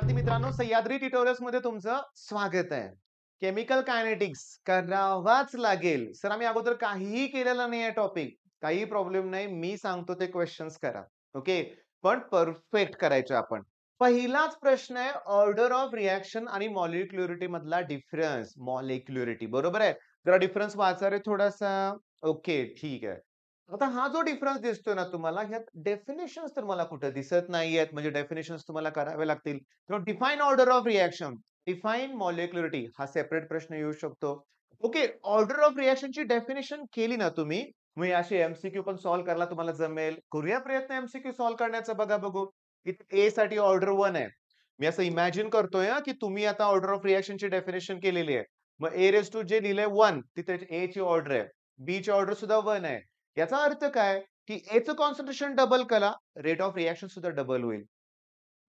विद्यार्थी मित्रांनो, सह्याद्री ट्युटोरियल्स मध्ये तुमचं स्वागत आहे. केमिकल कायनेटिक्स करावाच लागेल. सर आम्ही अगोदर काहीही केलेलं नाहीये टॉपिक. काही प्रॉब्लेम नाही. मी सांगतो ते क्वेश्चन्स करा. ओके. पण परफेक्ट करायचे आपण. पहिलाच प्रश्न आहे ऑर्डर ऑफ रिएक्शन आणि मॉलिक्युलरिटी मधला डिफरन्स. मॉलिक्युलरिटी बरोबर आहे. जरा डिफरन्स वाचा रे थोडासा. ओके, ठीक आहे. आता हा जो डिफरन्स दिसतोय ना तुम्हाला, ह्यात डेफिनेशन्स तर मला कुठे दिसत नाहीयेत. म्हणजे डेफिनेशन्स तुम्हाला करावे लागतील. किंवा define order of reaction, define molecularity हा सेपरेट प्रश्न येऊ शकतो. ओके, ऑर्डर ऑफ रिएक्शनची डेफिनेशन केली ना तुम्ही, मग अशी एमसीक्यू पण सॉल्व्ह करायला तुम्हाला जमेल. करूया प्रयत्न एमसीक्यू सॉल्व्ह करण्याचा. बघा बघू. इथे ए साठी ऑर्डर 1 आहे. मी असं इमॅजिन करतोय की तुम्ही आता ऑर्डर ऑफ रिएक्शनची डेफिनेशन केलेली आहे. मग ए रेस टू जे लिहिलंय 1 तिथे ए ची ऑर्डर आहे. बी ची ऑर्डर सुद्धा 1 आहे. याचा अर्थ काय? की A चं कॉन्सन्ट्रेशन डबल करा, रेट ऑफ रिएक्शन सुद्धा डबल होईल.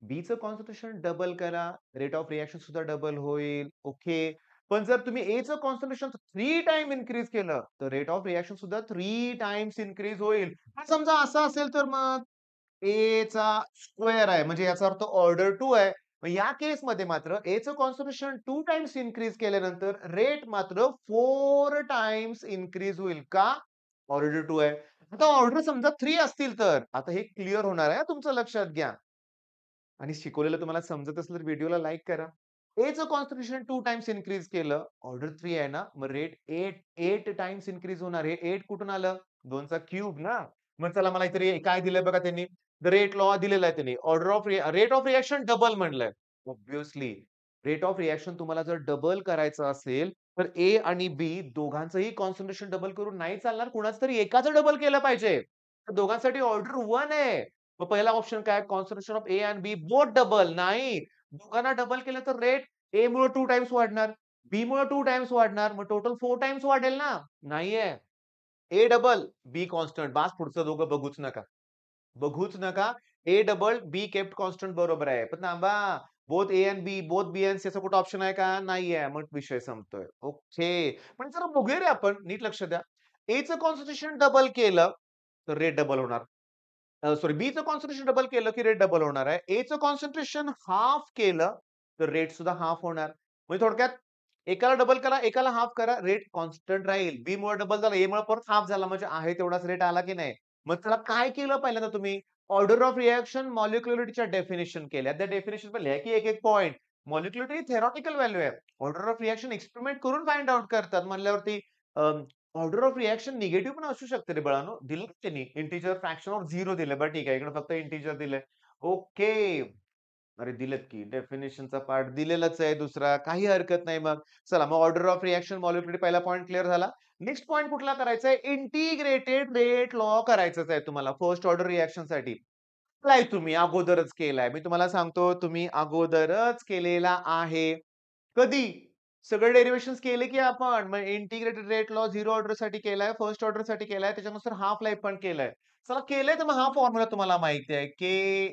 B चं कॉन्सन्ट्रेशन डबल करा, रेट ऑफ रिएक्शन सुद्धा डबल होईल. ओके. पण जर तुम्ही A चं कॉन्सन्ट्रेशन 3 टाइम इन्क्रीज केलं, तर रेट ऑफ रिएक्शन सुद्धा 3 टाइम्स इन्क्रीज होईल. पण समजा असं असेल तर मग A चा स्क्वेअर आहे, म्हणजे याचा अर्थ ऑर्डर 2 आहे. मग या केसमध्ये मात्र A चं कॉन्सन्ट्रेशन 2 टाइम्स इन्क्रीज केल्यानंतर रेट मात्र 4 टाइम्स इन्क्रीज होईल. का? ऑर्डर 2 आहे. आता ऑर्डर समजा 3 असतील तर, आता हे क्लिअर होणार आहे तुमचं लक्षात घ्या. आणि शिकवलेलं तुम्हाला समजत असेल तर व्हिडिओला लाईक करा. A चं कॉन्सन्ट्रेशन 2 टाइम्स इन्क्रीज केलं. ऑर्डर 3 आहे ना, मग रेट 8 टाइम्स इन्क्रीज होणार. हे 8 कुठून आलं? 2 चा क्यूब ना. मग चला मला इथे काय दिलंय बघा त्यांनी. द रेट लॉ दिलेला आहे त्यांनी. Order of rate of reaction double म्हणलंय. ऑब्व्हियसली रेट ऑफ रिएक्शन तुम्हाला जर डबल करायचं असेल, तर A आणि B दोघांचंही कॉन्सन्ट्रेशन डबल करून नाही चालणार. कुणाचं तरी एकाचं डबल केलं पाहिजे. तर दोघांसाठी ऑर्डर 1 आहे. मग पहिला ऑप्शन काय? Concentration of A and B both double. नाही. दोघांना डबल केलं तर रेट ए मुळे 2 टाइम्स वाढणार. बी मुळे 2 टाइम्स वाढणार. मग टोटल 4 टाइम्स वाढेल ना? नाहीये. ए डबल, बी कॉन्स्टंट. बास पुढचं दोघं बघूच नका. बघूच नका. A double, B kept constant बरोबर आहे. पण थांबा. Both A and B, both B and C असं कुठं ऑप्शन आहे का? नाहीये. मग विषय संपतोय. ओके. पण जरा बघूया रे आपण. नीट लक्ष द्या. ए चं कॉन्सन्ट्रेशन डबल केलं, तर रेट डबल होणार. सॉरी बीचं कॉन्सन्ट्रेशन डबल केलं की रेट डबल होणार आहे. Aचं कॉन्सन्ट्रेशन हाल्फ केलं, तर रेट सुद्धा हाल्फ होणार. म्हणजे थोडक्यात एकाला डबल करा, एकाला हाल्फ करा, रेट कॉन्स्टंट राहील. बी मुळे डबल झालं, ए मुळे परत हाल्फ झाला म्हणजे आहे तेवढाच रेट आला की नाही. मग त्याला काय केलं पहिल्यांदा तुम्ही? ऑर्डर ऑफ रिएक्शन मॉलिक्युलरिटीच्या डेफिनिशन केल्या. त्या डेफिनिशन पण लिहा की एक-एक पॉइंट. मॉलिक्युलरिटी ही थेरॉटिकल व्हॅल्यू आहे. ऑर्डर ऑफ रिएक्शन एक्सपेरिमेंट करून फाइंड आउट करतात म्हणल्यावरती ऑर्डर ऑफ रिएक्शन निगेटिव्ह पण असू शकते रे बाळांनो. दिलं का त्यांनी इंटिजर फ्रॅक्शन ऑफ 0 दिलं. बरं ठीक आहे. इकडे फक्त इंटिजर दिलंय. ओके. अरे दिलेत की डेफिनिशनचा पार्ट दिलेलाच आहे दुसरा. काही हरकत नाही मग. चला मग ऑर्डर ऑफ रिएक्शन मॉलिक्युलरिटी पहिला पॉइंट क्लिअर झाला. नेक्स्ट पॉइंट कुठला करायचा आहे? इंटिग्रेटेड रेट लॉ करायचाच आहे तुम्हाला फर्स्ट ऑर्डर रिएक्शनसाठी. केलाय तुम्ही अगोदरच केलाय. मी तुम्हाला सांगतो तुम्ही अगोदरच केलेला आहे. कधी? सगळे डेरिव्हेशन्स केले की आपण. मग इंटिग्रेटेड रेट लॉ 0 ऑर्डरसाठी केलाय, फर्स्ट ऑर्डरसाठी केलाय, त्याच्यानुसार हाल्फ लाईफ पण केलंय. चला केलंय तर मग हा फॉर्म्युला तुम्हाला माहिती आहे. K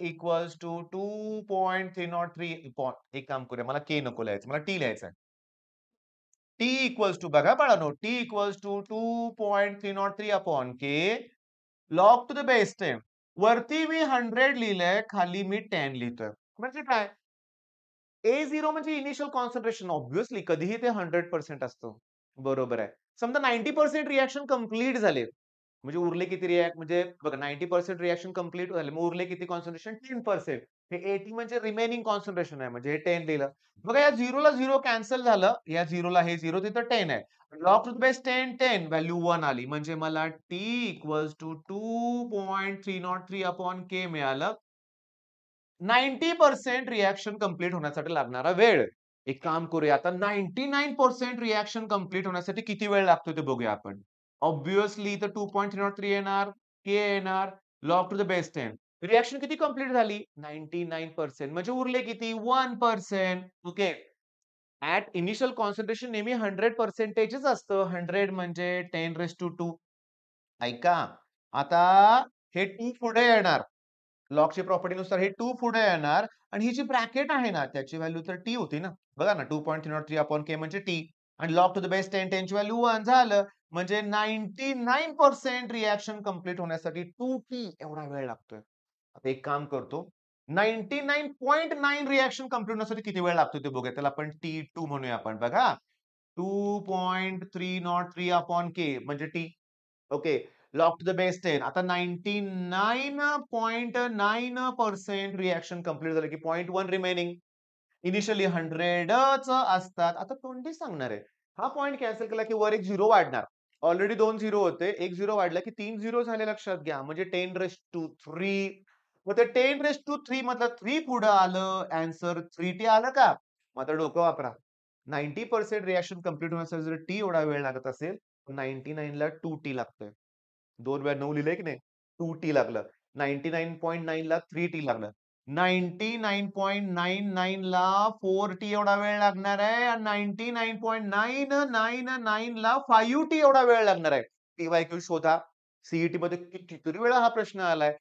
इक्वॉल्स टू 2.303 एक काम करूया. मला K नको लिहायचं. मला T लिहायचं आहे. T इक्वॉल्स टू बघा बाळांनो, T equals to 2.303 upon K log to the base 10. वरती मी 100 लिहिलंय, खाली मी 10 लिहितोय. म्हणजे काय? A0 म्हणजे इनिशियल कॉन्सन्ट्रेशन ऑब्व्हियसली कधीही ते 100% असतं. बरोबर आहे. समजा 90% रिएक्शन कंप्लीट झाले. म्हणजे उरले किती म्हणजे बघा 90% रिएक्शन कंप्लीट झाले. मग उरले किती कॉन्सन्ट्रेशन 10%. हे 80 म्हणजे रिमेनिंग कॉन्सन्ट्रेशन आहे. म्हणजे हे 10 लिहिलं. बघा या 0 ला 0 कॅन्सल झालं. या 0 ला हे 0 तिथं 10 आहे. Log to the base 10, 10 value 1 आली. म्हणजे मला T equals to 2.303 upon K मिळालं. 90% रिएक्शन कंप्लीट होण्यासाठी लागणारा वेळ. एक काम करूया आता 99% रिएक्शन कंप्लीट होण्यासाठी किती वेळ लागतो ते बघूया आपण. ऑब्व्हियसली इथं 2.303 येणार, के येणार, log to the base 10. Reaction किती कंप्लीट झाली? 99% म्हणजे उरले किती? 1%. ओके. ॲट इनिशियल कॉन्सन्ट्रेशन नेहमी 100%च असतं. 100 म्हणजे 10^2. ऐका, आता हे 2 पुढे येणार. लॉगच्या प्रॉपर्टीनुसार हे 2 पुढे येणार आणि ही जी ब्रॅकेट आहे ना, त्याची व्हॅल्यू तर टी होती ना. बघा ना 2.303 अपॉन के म्हणजे टी आणि लॉग टू द बेस 10, 10 ची व्हॅल्यू 1 झालं. म्हणजे 99% रिएक्शन कंप्लीट होण्यासाठी 2t एवढा वेळ लागतोय. आता एक काम करतो. 99.9 रिएक्शन कंप्लीट होण्यासाठी किती वेळ लागतो ते बघूया. त्याला आपण T2 म्हणूया आपण बघा. 2.303 अपॉन के म्हणजे T. Okay. Log to the base 10. आता 99.9% रिएक्शन कंप्लीट झालं की 0.1 रिमेनिंग. इनिशियली 100च असतात. आता तोंडी सांगणार आहे. हा पॉइंट कॅन्सल केला की वर एक 0 वाढणार. ऑलरेडी 2 झिरो होते. एक 0 वाढला की 3 झिरो झाले लक्षात घ्या. म्हणजे 10⁻³ मग ते 10⁻³ मधलं 3 पुढं आलं. आन्सर 3T आलं का? मग आता डोकं वापरा. 90% रिएक्शन कंप्लीट होण्यासाठी जर टी एवढा वेळ लागत असेल, 99 ला 2T लागतोय. 2 वेळा 9 लिहिलंय की नाही? 2T लागलं. 99.9 ला 3T लागलं. 99.99 ला 4T एवढा वेळ लागणार आहे आणि 99.999 ला 5T एवढा वेळ लागणार आहे. पी-वाय-क्यू शोधा. सीईटी मध्ये कितीतरी वेळा हा प्रश्न आलाय.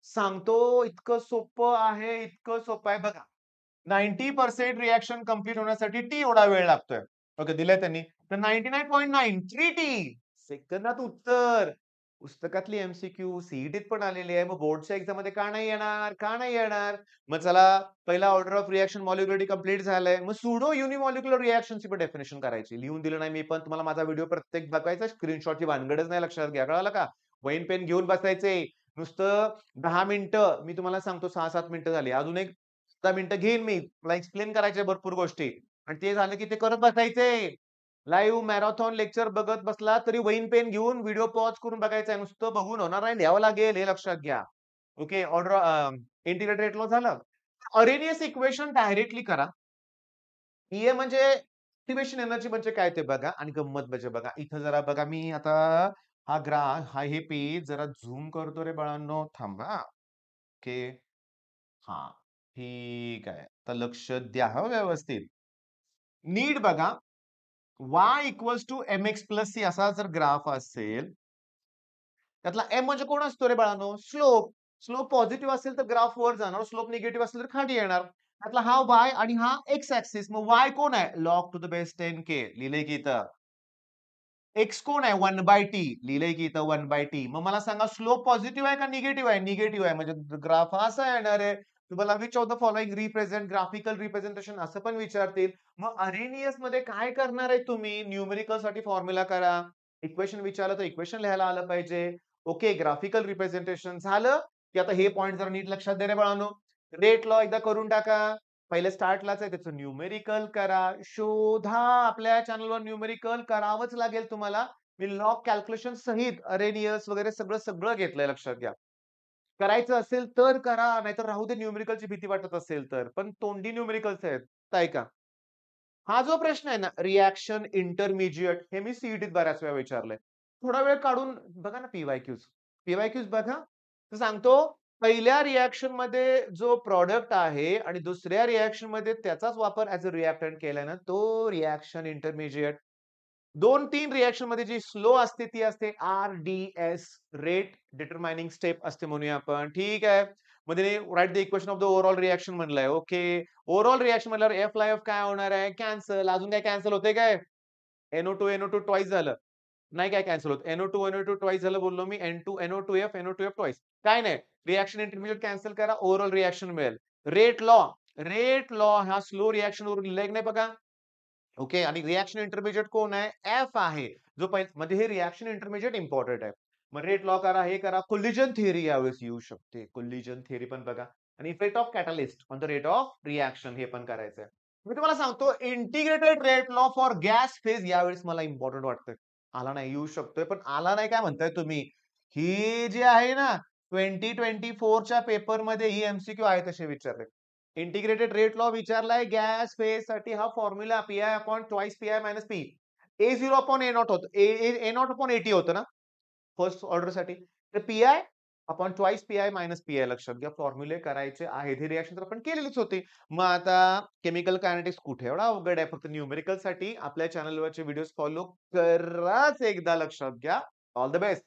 सांगतो इतकं सोपं आहे, इतकं सोपं आहे बघा. 90% रिएक्शन कंप्लीट होण्यासाठी टी एवढा वेळ लागतोय. ओके दिलंय त्यांनी. तर 99.9 3T सेकंदात उत्तर. पुस्तकातली एमसीक्यू सीईटीत पण आलेली आहे. मग बोर्डच्या एक्झाम मध्ये का नाही येणार? का नाही येणार? मग चला पहिला ऑर्डर ऑफ रिएक्शन मॉलिक्युलरिटी कंप्लीट झालंय. मग सुडो युनिमॉलिक्युलर रिएक्शनची पण डेफिनेशन करायची. लिहून दिलं नाही मी पण तुम्हाला माझा व्हिडिओ प्रत्येक बघायचा स्क्रीनशॉटची भानगडच नाही लक्षात घ्या. कळालं का? वहीन पेन घेऊन बसायचे. नुसतं 10 मिनिटं मी तुम्हाला सांगतो 6-7 मिनिटं झाली. अजून एक 10 मिनिटं घेईन मी. मला एक्सप्लेन करायचे भरपूर गोष्टी आणि ते झालं की ते करत बसायचे. लाईव्ह मॅरेथॉन लेक्चर बघत बसला तरी वहीन पेन घेऊन व्हिडिओ पॉज करून बघायचा नुसतं बघून होणार नाही लिहावं लागेल हे लक्षात घ्या. ओके ऑर्डर इंटिग्रेटेड लॉ झालं. अरेनियस इक्वेशन डायरेक्टली करा. पीए म्हणजे ऍक्टिव्हेशन एनर्जी म्हणजे काय ते बघा आणि गंमत म्हणजे बघा. इथं जरा बघा मी आता हे पेज जरा झूम करतो रे बाळांनो थांबा. ओके. हां. ठीक आहे. तर लक्ष द्या हं व्यवस्थित. नीट बघा. y equals to mx plus C असा जर ग्राफ असेल, त्यातला m म्हणजे कोण असतो रे बाळांनो? स्लोप. स्लोप पॉझिटिव्ह असेल तर ग्राफ वर जाणार, स्लोप निगेटिव्ह असेल तर खाली येणार. त्यातला हा y आणि हा x ऍक्सिस. मग y कोण आहे? Log to the base 10k लिहिलंय की इथं. एक्स कोण आहे? 1/t लिहिलंय की इथं 1/t. मग मला सांगा स्लोप पॉझिटिव्ह आहे का निगेटिव्ह आहे? निगेटिव्ह आहे. म्हणजे ग्राफ असा येणार आहे. तुम्हाला which of the following represent graphical representation असं पण विचारतील. मग अरेनियस मध्ये काय करणार आहे तुम्ही? न्यूमेरिकल साठी फॉर्म्युला करा. इक्वेशन विचारलं तर इक्वेशन लिहायला आलं पाहिजे. ओके ग्राफिकल रिप्रेझेंटेशन झालं, की आता हे पॉइंट जरा नीट लक्षात दे रे बाळांनो. रेट लॉ एकदा करून टाका. पहिले स्टार्टलाच आहे त्याचं न्यूमेरिकल करा. शोधा आपल्या चॅनलवर न्यूमेरिकल करावंच लागेल तुम्हाला. मी लॉग कॅल्क्युलेशन सहित अरेनियस वगैरे सगळं सगळं घेतलंय लक्षात घ्या. करायचं असेल तर करा, नाहीतर राहू दे न्यूमेरिकलची भीती वाटत असेल तर. पण तोंडी न्यूमेरिकल्स आहेत. ऐका. हा जो प्रश्न आहे ना, रिएक्शन इंटरमिजिएट हे मी सीईटीत बऱ्याच वेळा विचारलंय. थोडा वेळ काढून बघा ना पी-वाय-क्यूज. पी-वाय-क्यूज बघा. तर सांगतो पहिल्या रिएक्शन मध्ये जो प्रॉडक्ट आहे आणि दुसऱ्या रिएक्शन मध्ये त्याचाच वापर ॲज अ रिएक्टंट केलाय ना, तो रिएक्शन इंटरमिजिएट. 2-3 रिएक्शन मध्ये जी स्लो असते ती असते आर-डी-एस रेट डिटरमायनिंग स्टेप असते म्हणूया आपण. ठीक आहे. मध्ये write the equation of the overall reaction म्हणलंय. ओके. ओव्हरऑल रिएक्शन म्हणल्यावर एफ ला एफ काय होणार आहे? कॅन्सल. अजून काय कॅन्सल होतंय काय? NO2 ट्वाइस झालं. नाही काय कॅन्सल होत. NO2 ट्वाइस झालं बोललो मी. NO2 NO2F twice. काय नाही. रिएक्शन इंटरमिजिएट कॅन्सल करा. ओव्हरऑल रिएक्शन मिळेल. रेट लॉ हा स्लो रिएक्शन वरून लिहिलाय की नाही बघा. ओके आणि रिएक्शन इंटरमिजिएट कोण आहे? एफ आहे. जो म्हणजे हे रिएक्शन इंटरमिजिएट इम्पॉर्टंट आहे. मग रेट लॉ करा, हे करा. कोलिजन थिअरी यावेळेस येऊ शकते. कोलिजन थिअरी पण बघा. आणि effect of catalyst on the rate of reaction हे पण करायचंय. मी तुम्हाला सांगतो integrated rate law for gas phase यावेळेस मला इम्पॉर्टंट वाटतंय. आला नाही येऊ शकतोय, पण आला नाही काय म्हणताय तुम्ही? ही जी आहे ना 2024 च्या पेपरमध्ये ही एमसीक्यू आहे तसे विचारले. इंटिग्रेटेड रेट लॉ विचारलाय गॅस फेज साठी हा formula P i upon twice P i minus P. A0 upon A naught होतं. A नॉट अपॉन AT होतं ना फर्स्ट ऑर्डर साठी. तर P i upon twice P i minus P i लक्षात घ्या. फॉर्म्युले करायचे आहेत. ही रिएक्शन तर आपण केलेलीच होती. मग आता केमिकल कायनेटिक्स कुठे एवढा अवघड आहे. फक्त न्यूमेरिकल साठी आपल्या चॅनलवरचे व्हिडिओज फॉलो कराच एकदा लक्षात घ्या. All the best.